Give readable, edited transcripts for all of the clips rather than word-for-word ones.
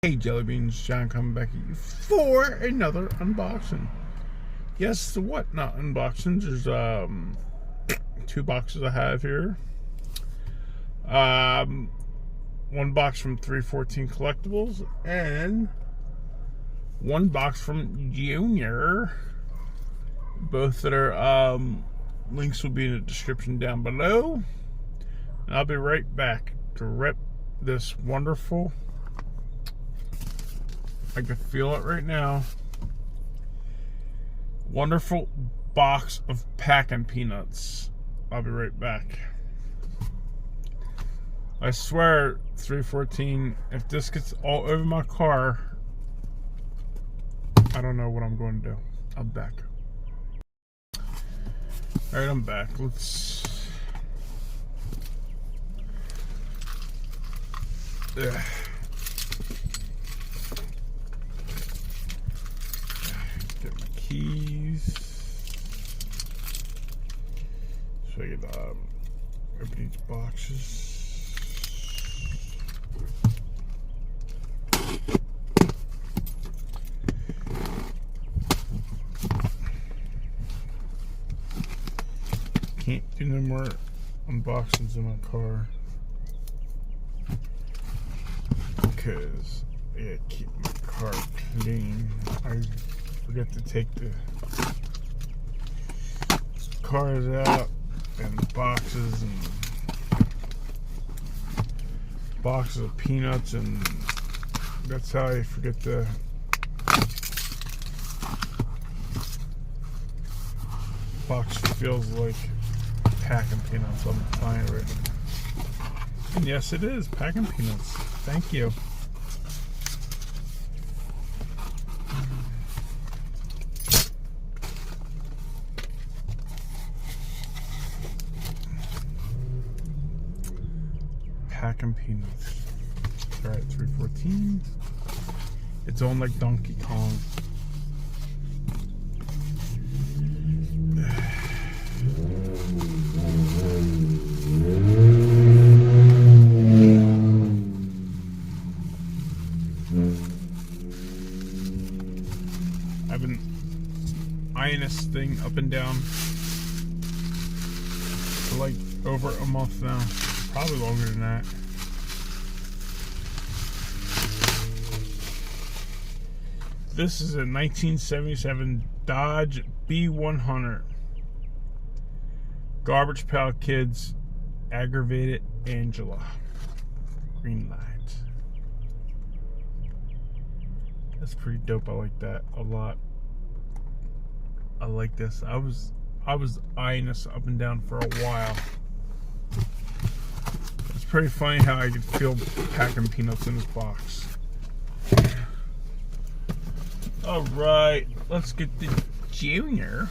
Hey Jelly Beans, John coming back at you for another unboxing. Yes, what not unboxings? There's two boxes I have here. One box from 314 Collectibles and one box from Junior. Both that are links will be in the description down below. And I'll be right back to rip this wonderful, I can feel it right now, wonderful box of packing peanuts. I'll be right back. I swear, 314, if this gets all over my car, I don't know what I'm going to do. I'm back. Alright, I'm back. Let's... Ugh. Get my keys. So I can open these boxes. Can't do no more unboxings in my car because I gotta keep my car clean. I forget to take the cars out and the boxes of peanuts, and that's how I forget the box feels like packing peanuts. I'm fine with it. And yes, it is packing peanuts. Thank you. Packing peanuts. Alright, 314. It's on like Donkey Kong. I've been eyeing this thing up and down for like over a month now. Probably longer than that. This is a 1977 Dodge B100. Garbage Pail Kids, Aggravated Angela. Green light. That's pretty dope. I like that a lot. I like this. I was eyeing this up and down for a while. It's pretty funny how I could feel packing peanuts in this box. Alright, let's get the Junior.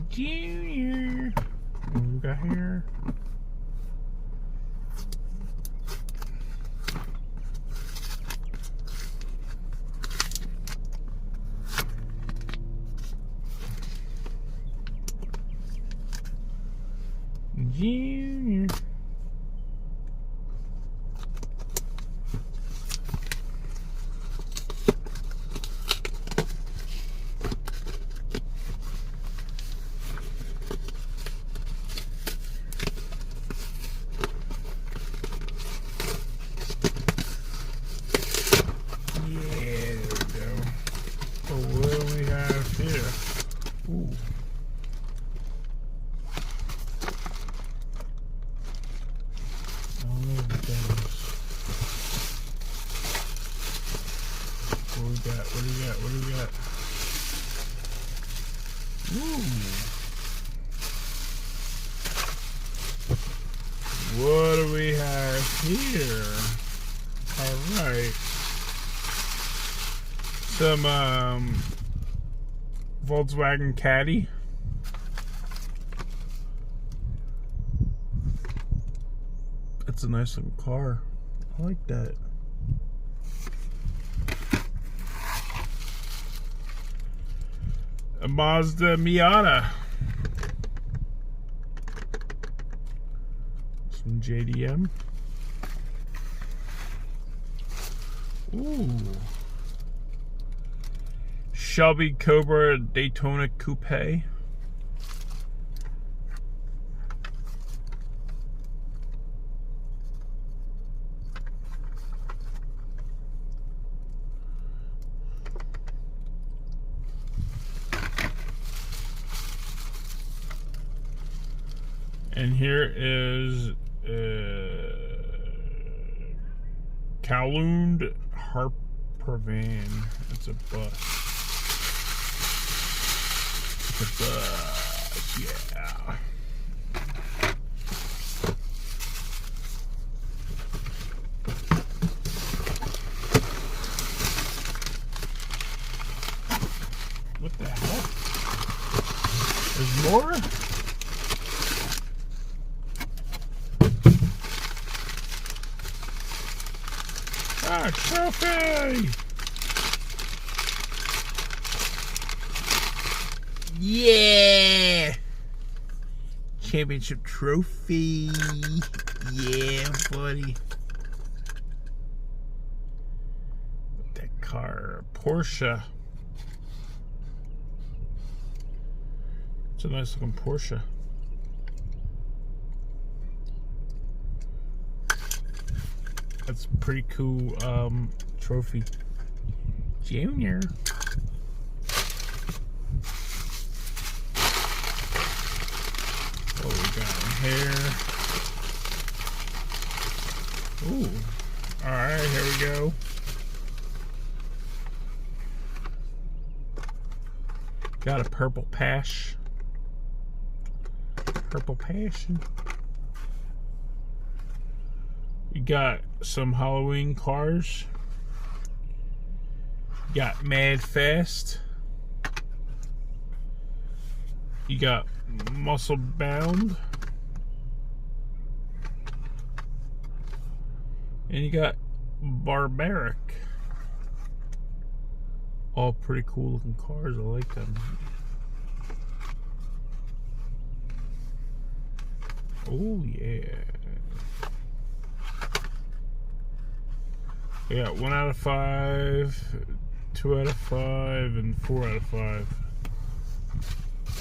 Junior. What we got here? Junior. Ooh. What do we got? Ooh. What do we have here? Alright. Some Volkswagen Caddy. That's a nice looking car. I like that. a Mazda Miata. Some JDM. Ooh. Shelby Cobra Daytona Coupe. And here is Kowloon Harper van. It's a bus. It's a bus, yeah. What the hell? There's more? Ah, trophy! Yeah! Championship trophy. Yeah, buddy. That car, Porsche. It's a nice looking Porsche. That's a pretty cool trophy. Junior. What we got in here? Ooh. Alright, here we go. Got a purple Pash. Purple Passion. You got some Halloween cars. You got Mad Fast. You got Muscle Bound. And you got Barbaric. All pretty cool looking cars. I like them. Oh yeah. We got 1 out of 5, 2 out of 5, and 4 out of 5.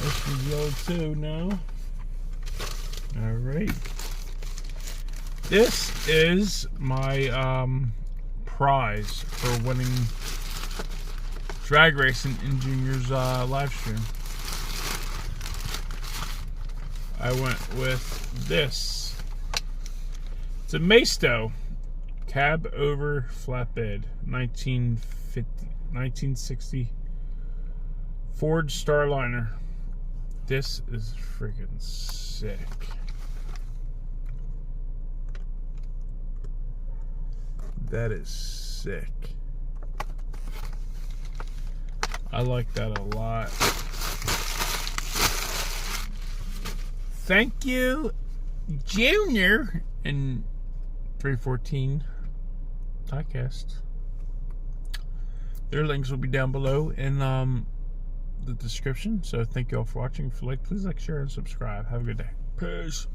This is yellow too now. Alright. This is my prize for winning drag racing in Junior's live stream. I went with this. It's a Maisto cab over flatbed, 1960 Ford Starliner. This is freaking sick. That is sick. I like that a lot. Thank you, Junior and 314 podcast. Their links will be down below in the description. So thank you all for watching. If you like, please like, share, and subscribe. Have a good day. Peace.